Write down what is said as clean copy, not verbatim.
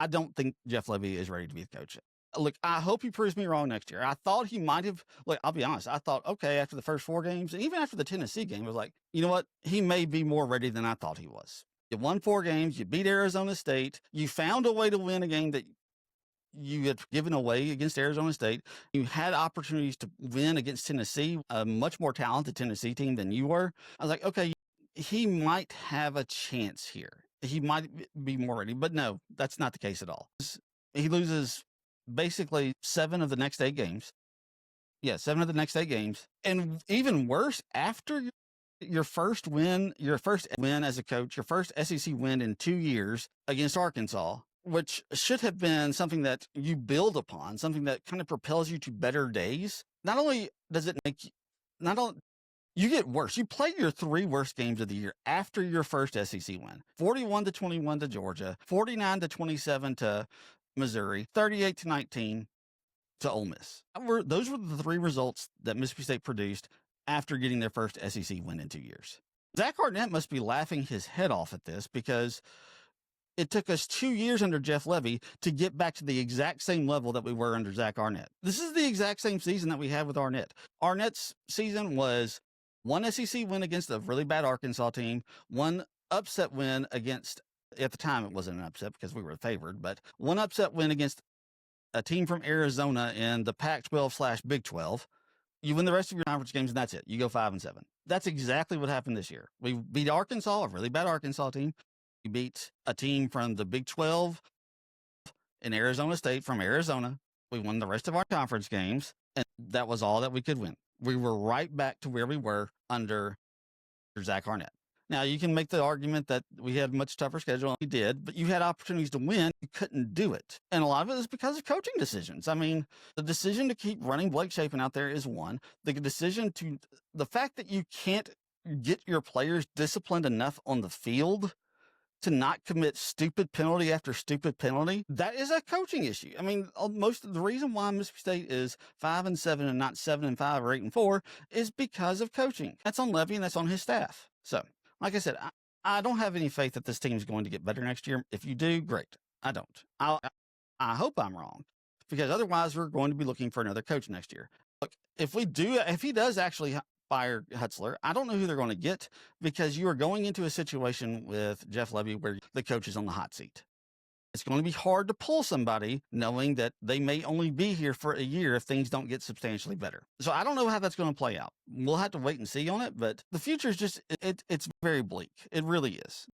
I don't think Jeff Lebby is ready to be the coach. Look, I hope he proves me wrong next year. I thought he might have, like, I'll be honest. I thought, okay, after the first 4 games, and even after the Tennessee game, I was like, you know what? He may be more ready than I thought he was. You won 4 games. You beat Arizona State. You found a way to win a game that you had given away against Arizona State. You had opportunities to win against Tennessee, a much more talented Tennessee team than you were. I was like, okay, he might have a chance here. He might be more ready, but no, that's not the case at all. He loses basically 7 of the next 8 games. Yeah, 7 of the next 8 games. And even worse, after your first win as a coach, your first SEC win in 2 years against Arkansas, which should have been something that you build upon, something that kind of propels you to better days. Not only does it make you, not only you get worse. You play your 3 worst games of the year after your first SEC win. 41-21 to Georgia, 49-27 to Missouri, 38-19 to Ole Miss. Those were the 3 results that Mississippi State produced after getting their first SEC win in 2 years. Zach Arnett must be laughing his head off at this because it took us 2 years under Jeff Lebby to get back to the exact same level that we were under Zach Arnett. This is the exact same season that we had with Arnett. Arnett's season was 1 SEC win against a really bad Arkansas team, 1 upset win against, at the time it wasn't an upset because we were favored, but 1 upset win against a team from Arizona in the Pac-12/Big 12. You win the rest of your conference games and that's it. You go 5-7. That's exactly what happened this year. We beat Arkansas, a really bad Arkansas team. We beat a team from the Big 12 in Arizona State from Arizona. We won the rest of our conference games, and that was all that we could win. We were right back to where we were under Zach Arnett. Now, you can make the argument that we had a much tougher schedule. We did, but you had opportunities to win. You couldn't do it. And a lot of it is because of coaching decisions. I mean, the decision to keep running Blake Shapen out there is one. The fact that you can't get your players disciplined enough on the field to not commit stupid penalty after stupid penalty, that is a coaching issue. I mean, most of the reason why Mississippi State is 5-7 and not 7-5 or 8-4 is because of coaching. That's on Lebby and that's on his staff. So, like I said, I don't have any faith that this team is going to get better next year. If you do, great. I don't. I hope I'm wrong, because otherwise we're going to be looking for another coach next year. Look, if he does actually fire Hutzler, I don't know who they're going to get, because you are going into a situation with Jeff Lebby where the coach is on the hot seat. It's going to be hard to pull somebody knowing that they may only be here for a year if things don't get substantially better. So I don't know how that's going to play out. We'll have to wait and see on it, but the future is just, it's very bleak. It really is.